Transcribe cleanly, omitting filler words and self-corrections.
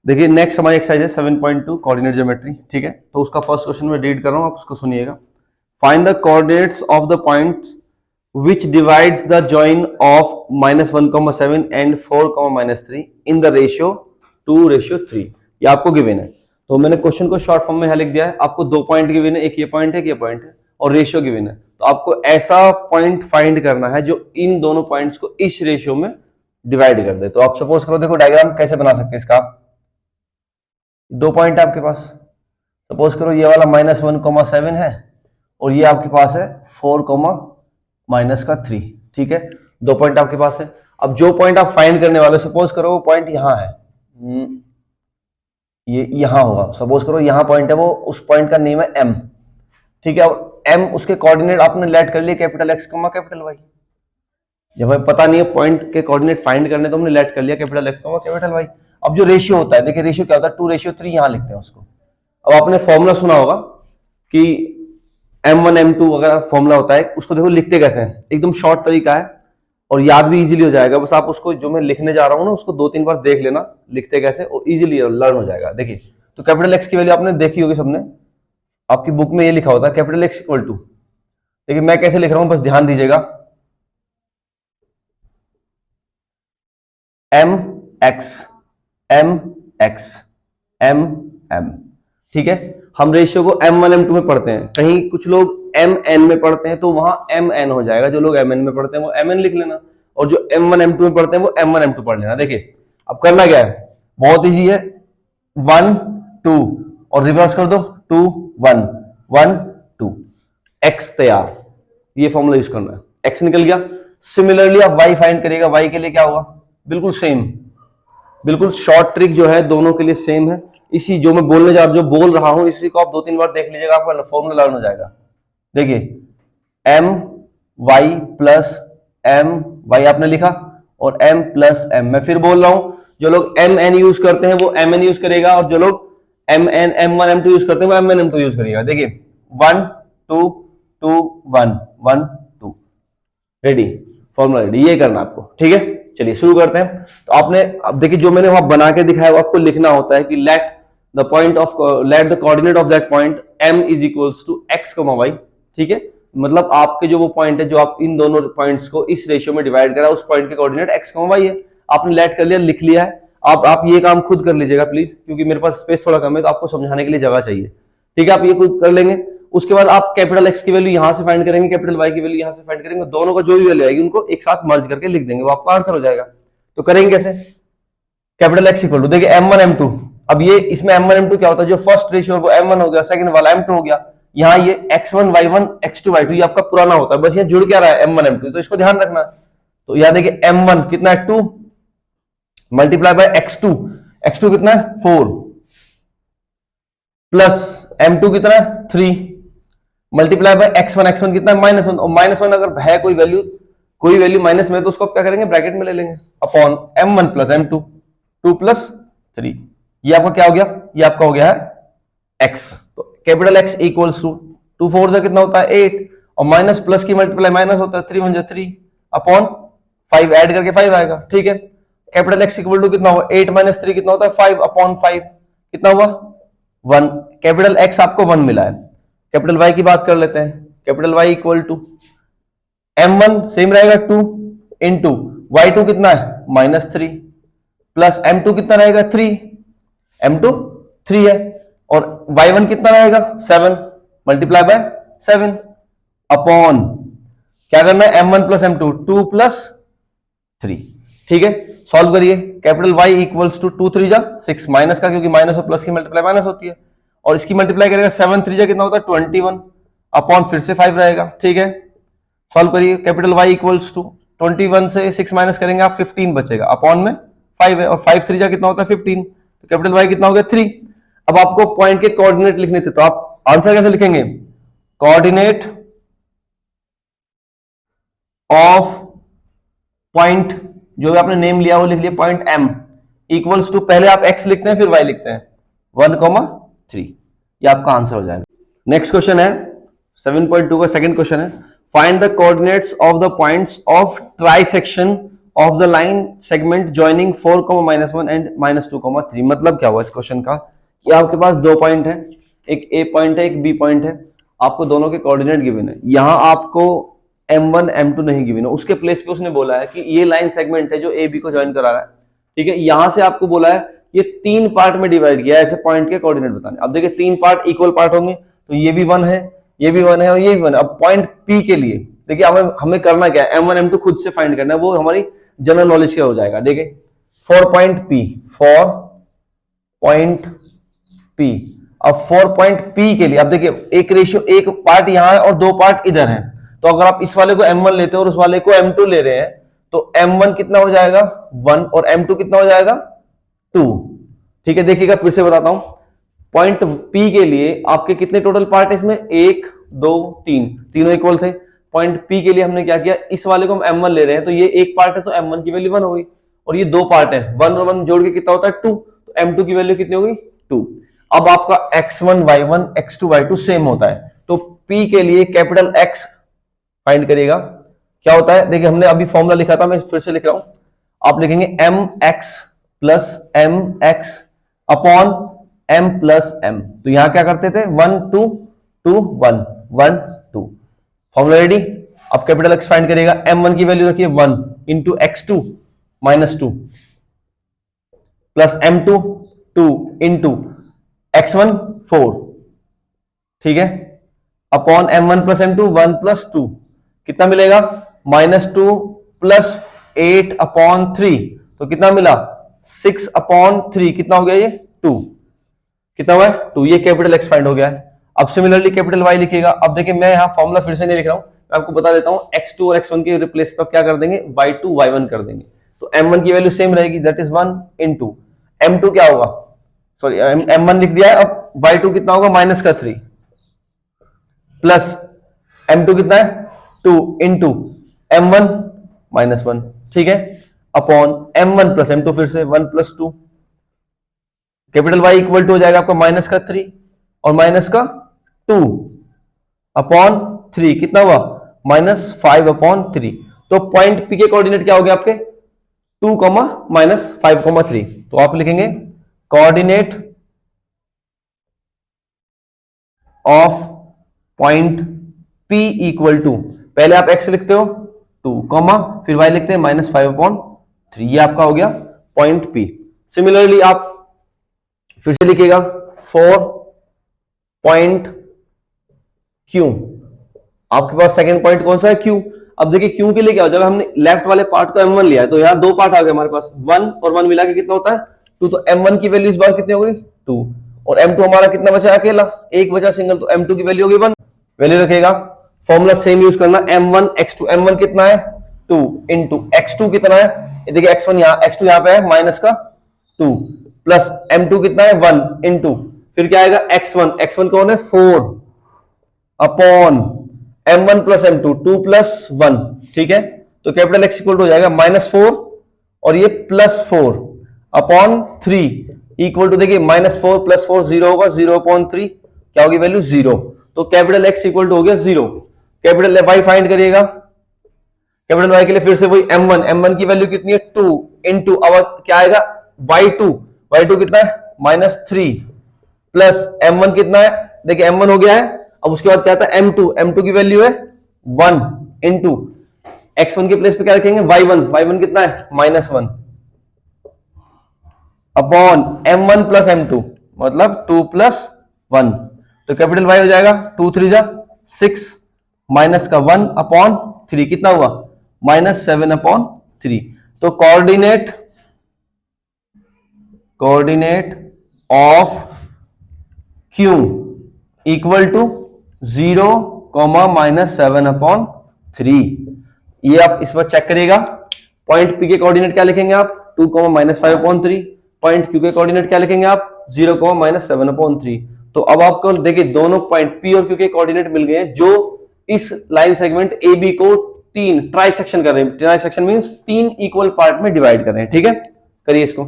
देखिए नेक्स्ट हमारी एक्सरसाइज है 7.2 कोऑर्डिनेट ज्योमेट्री, ठीक है। तो उसका फर्स्ट क्वेश्चन मैं रीड कर रहा हूँ, आप उसको सुनिएगा। Find the coordinates of the points which divides the join of -1,7 and 4,-3 in the ratio 2:3। ये आपको गिवन है, तो मैंने क्वेश्चन को शॉर्ट फॉर्म में लिख दिया है। आपको दो पॉइंट गिवन है, एक ये पॉइंट है, एक ये पॉइंट है, और रेशियो गिवन है। तो आपको ऐसा पॉइंट फाइंड करना है जो इन दोनों पॉइंट्स को इस रेशियो में डिवाइड कर दे। तो आप सपोज करो, देखो डायग्राम कैसे बना सकते हैं इसका। दो पॉइंट है आपके पास, सपोज करो ये वाला -1,7 है और ये आपके पास है 4,-3, ठीक है। दो पॉइंट आपके पास है। अब जो पॉइंट आप फाइंड करने वाले, सपोज करो वो पॉइंट यहां है, ये यहां होगा। सपोज करो यहां पॉइंट है, वो उस पॉइंट का नेम है M, ठीक है। अब M उसके कोऑर्डिनेट आपने लेट कर लिए कैपिटल X, कैपिटल Y। जब हमें पता नहीं है पॉइंट के कोऑर्डिनेट फाइंड करने, तो हमने लेट कर लिया कैपिटल X, कैपिटल Y। अब जो रेशियो होता है, देखिए रेशियो क्या होता है, 2:3 यहां लिखते हैं उसको। अब आपने फॉर्मूला सुना होगा कि M1 M2 वगैरह फॉर्मूला होता है, उसको देखो लिखते कैसे हैं। एकदम शॉर्ट तरीका है और याद भी इजीली हो जाएगा। बस आप उसको जो मैं लिखने जा रहा हूं ना, उसको 2-3 बार देख लेना लिखते कैसे, और इजीली लर्न हो जाएगा। देखिए, तो कैपिटल X की वैल्यू आपने देखी होगी सबने, आपकी बुक में ये लिखा होता है कैपिटल X इक्वल टू, देखिए मैं कैसे लिख रहा हूं, बस ध्यान दीजिएगा, MX MX MM, ठीक है। हम रेशियो को M1 M2 में पढ़ते हैं, कहीं कुछ लोग MN में पढ़ते हैं तो वहां MN हो जाएगा। जो लोग MN में पढ़ते हैं वो MN लिख लेना, और जो M1 M2 में पढ़ते हैं वो M1 M2 पढ़ लेना। देखिए अब करना क्या है, बहुत इजी है, 1 2 और रिवर्स कर दो, 2 1 1 2, X तैयार। ये फॉर्मूला यूज करना है, X निकल गया। सिमिलरली आप Y फाइंड करिएगा, Y के लिए क्या होगा, बिल्कुल सेम, बिल्कुल शॉर्ट ट्रिक जो है दोनों के लिए सेम है। इसी जो मैं बोलने जा जो बोल रहा हूं, इसी को आप 2-3 बार देख लीजिएगा, आपका फॉर्मूला लर्न हो जाएगा। देखिए MY प्लस MY आपने लिखा, और M प्लस M। मैं फिर बोल रहा हूं, जो लोग MN यूज करते हैं वो MN यूज करेगा, और जो लोग MN M1 M2 यूज करते हैं वो MN M2 यूज करेगा। देखिए 1 2 2 1 1 2, रेडी, फॉर्मूला रेडी। ये करना आपको, ठीक है। चलिए शुरू करते हैं। तो आपने अब देखिए जो मैंने वहां बना के दिखाया वो आपको लिखना होता है कि let the coordinate of that point M is equals to X, Y, ठीक है। मतलब आपके जो वो पॉइंट है जो आप इन दोनों पॉइंट्स को इस रेशियो में डिवाइड करा, उस पॉइंट के कोऑर्डिनेट X, Y है। आपने लेट कर लिया, लिख लिया है। आप ये काम खुद कर लीजिएगा प्लीज, क्योंकि मेरे पास स्पेस थोड़ा कम है, तो आपको समझाने के लिए जगह चाहिए, ठीक है। आप ये खुद कर लेंगे। उसके बाद आप कैपिटल X की वैल्यू यहां से फाइंड करेंगे, कैपिटल Y की वैल्यू यहां से फाइंड करेंगे, दोनों का जो भी वैल्यू आएगी उनको एक साथ मर्ज करके लिख देंगे, वो आपका आंसर हो जाएगा। तो करेंगे कैसे, कैपिटल X इक्वल टू, देखिए M1 M2। अब ये इसमें M1 M2 क्या होता है, जो फर्स्ट रेशियो वो M1 हो गया, सेकंड वाला M2 हो गया। यहाँ ये X1 Y1 X2 Y2 ये आपका पुराना होता है, बस ये जुड़ क्या रहा है M1 M2, तो इसको ध्यान रखना। तो यहाँ देखिए M1 कितना है 2 मल्टीप्लाई बाय X2, X2 कितना है 4 प्लस M2 कितना है 3 मल्टीप्लाई बाय X1, X1 कितना है -1, और -1 अगर है कोई वैल्यू माइनस में, तो उसको क्या करेंगे, ब्रैकेट में ले लेंगे, upon M1 plus M2, 2 plus 3। ये आपका क्या हो गया, ये आपका हो गया है X। तो कैपिटल X इक्वल्स टू 2 4 से कितना होता है 8, और माइनस प्लस की मल्टीप्लाई माइनस होता है, 3 1 3 अपॉन 5, ऐड करके 5 आएगा, ठीक है। कैपिटल X इक्वल टू कितना होगा, 8 - 3 कितना होता है 5 अपॉन 5 कितना हुआ 1। कैपिटल X आपको 1 मिला है। कैपिटल Y की बात कर लेते हैं, capital Y equal to M1 same रहेगा 2 इंटू Y2 कितना है -3 प्लस M2 कितना रहेगा 3, M2 3 है, और Y1 कितना रहेगा 7 मल्टीप्लाई बाय 7 अपॉन क्या करना है M1 प्लस M2 2 प्लस 3, ठीक है। सॉल्व करिए, कैपिटल Y इक्वल्स टू 2 3 जा 6 माइनस का, क्योंकि माइनस और प्लस की मल्टीप्लाई माइनस होती है, और इसकी मल्टीप्लाई करेगा 7 3 जा कितना होता है 21 अपॉन फिर से 5 रहेगा, ठीक है। सॉल्व करिए, कैपिटल Y इक्वल्स टू 21 से 6 माइनस करेंगे आप 15 बचेगा, अपॉन में 5 है, और 5 3 जा कितना होता है 15, तो कैपिटल Y कितना हो गया 3। अब आपको पॉइंट के कोऑर्डिनेट लिखने थे, तो आप आंसर कैसे लिखेंगे, कोऑर्डिनेट ऑफ पॉइंट, जो भी आपने नेम लिया वो लिख लिया, पॉइंट M इक्वल्स टू, पहले आप X लिखते हैं फिर Y लिखते हैं, 1,3, ये आपका आंसर हो जाएगा। नेक्स्ट क्वेश्चन है 7.2 का सेकंड क्वेश्चन है, find the coordinates of the points of trisection of the line segment joining 4,-1 and -2,3। मतलब क्या हुआ इस क्वेश्चन का कि आपके पास दो पॉइंट है, एक ए पॉइंट है, एक बी पॉइंट है, आपको दोनों के कोऑर्डिनेट गिवन है। यहां आपको m1 m2 नहीं गिवन है, उसके प्लेस पे उसने बोला है कि ये लाइन सेगमेंट है जो ए बी को ज्वाइन करा रहा है, ठीक है। यहां से आपको बोला है ये तीन पार्ट में डिवाइड किया है ऐसे पॉइंट के कोऑर्डिनेट बताने। अब देखिए तीन पार्ट इक्वल पार्ट होंगे, तो ये भी 1 है, ये भी 1 है और ये भी 1 है। अब पॉइंट पी के लिए देखिए हमें करना क्या है, m1 m2 खुद से फाइंड करना है, वो हमारी जनरल नॉलेज का हो जाएगा। देखिए फॉर पॉइंट पी, अब 4 पॉइंट पी के लिए अब देखिए एक रेशियो, एक पार्ट यहां है और दो पार्ट इधर है, तो अगर आप इस वाले को m1 लेते हो और उस वाले को m2 ले रहे हैं तो m1 कितना हो जाएगा 1 और m2 कितना हो जाएगा 2, ठीक है। देखिएगा फिर से बताता हूं, पॉइंट P के लिए आपके कितने टोटल पार्ट है इसमें, 1 2 3, तीनों इक्वल थे। पॉइंट P के लिए हमने क्या किया, इस वाले को हम m1 ले रहे हैं तो ये एक पार्ट है तो m1 की वैल्यू 1 हो गई, और ये दो पार्ट है 1 और 1 जोड़ के कितना होता है 2, तो m2 की वैल्यू कितनी हो गई 2। अब आपका x1 y1 x2 y2 same होता है, तो P के लिए कैपिटल X फाइंड करिएगा क्या होता है। देखिए हमने अभी फॉर्मूला लिखा था, मैं फिर से लिख रहा हूं, आप लिखेंगे mx plus mx upon m plus m। तो यहां क्या करते थे 1 2 2 1 1 2, फॉर्मूला रेडी। अब कैपिटल X फाइंड करिएगा, m1 की वैल्यू रखिए 1 into x2 -2 plus m2 2 into x1 4, ठीक है, upon m1 plus m2 1 plus 2, कितना मिलेगा -2 प्लस 8 अपॉन 3, तो कितना मिला 6 अपॉन 3, कितना हो गया ये 2, कितना हुआ 2, ये कैपिटल X फाइंड हो गया है। अब सिमिलरली कैपिटल Y लिखिएगा। अब देखिए मैं यहां फॉर्मूला फिर से नहीं लिख रहा हूं, मैं आपको बता देता हूं, x2 और x1 के रिप्लेस पर क्या कर देंगे y2 y1 कर देंगे, तो m1 की वैल्यू सेम रहेगी, दैट इज 1 इंटू m2 क्या होगा, सॉरी m1 लिख दिया है, अब y2 कितना होगा -3 प्लस m2 कितना है 2 इंटू m1 -1, ठीक है, अपॉन m1 प्लस m2 फिर से 1 plus 2, capital Y equal to हो जाएगा आपका -3 और -2 अपॉन 3, कितना हुआ -5 अपॉन 3। तो पॉइंट P के कोऑर्डिनेट क्या हो गया आपके 2, -5, 3, तो आप लिखेंगे coordinate of point P equal to, पहले आप x लिखते हो 2, फिर y लिखते हैं -5/3, ये आपका हो गया पॉइंट P। सिमिलरली आप फिर से लिखिएगा फॉर पॉइंट Q, आपके पास सेकंड पॉइंट कौन सा है Q। अब देखिए Q के लिए क्या हो, जब हमने लेफ्ट वाले पार्ट को m1 लिया है तो यहाँ दो पार्ट आ गए हमारे पास, 1 और 1 मिला के कितना होता है 2, तो m1 की वैल्यू इस बार कितनी हो गई 2, और m2 हमारा कितना बचा अकेला, एक बचा सिंगल, तो m2 की वैल्यू हो गई 1, वैल्यू रखेगा। फॉर्मूला सेम यूज करना, m1 x2, m1 कितना है 2 इंटू x2 कितना है, देखिए x1 यहाँ x2 यहाँ पे है -2 प्लस m2 कितना है 1 इंटू फिर क्या आएगा x1 कौन है 4 upon m1 plus m2 2 plus 1, ठीक है। तो कैपिटल X इक्वल टू हो जाएगा -4 और ये +4 अपॉन 3 इक्वल टू, देखिए -4 + 4 0 होगा, 0/3 क्या होगी वैल्यू 0, तो कैपिटल X इक्वल टू हो गया 0। कैपिटल Y फाइंड करिएगा, कैपिटल Y के लिए फिर से वही m1 की वैल्यू कितनी है 2 इंटू अब क्या आएगा y2 कितना है -3 प्लस m1 कितना है, देखिए m1 हो गया है, अब उसके बाद क्या आता है m2 की वैल्यू है 1 इंटू x1 के प्लेस पे क्या रखेंगे y1 कितना है -1 अपॉन m1 प्लस m2 मतलब 2 + 1, तो कैपिटल Y हो जाएगा 2 3 जा 6 माइनस का 1 अपॉन 3, कितना हुआ -7/3। तो coordinate of Q equal to 0, -7/3, ये आप इस पर चेक करिएगा। पॉइंट P के कोऑर्डिनेट क्या लिखेंगे आप 2, -5/3, पॉइंट Q के कोऑर्डिनेट क्या लिखेंगे आप 0, -7/3। तो अब आपको देखिए दोनों पॉइंट P और Q के कोऑर्डिनेट मिल गए हैं जो इस लाइन सेगमेंट AB को 3 ट्राइसेक्शन कर रहे हैं, ट्राइसेक्शन मींस 3 इक्वल पार्ट में डिवाइड कर रहे हैं, ठीक है। करिए इसको।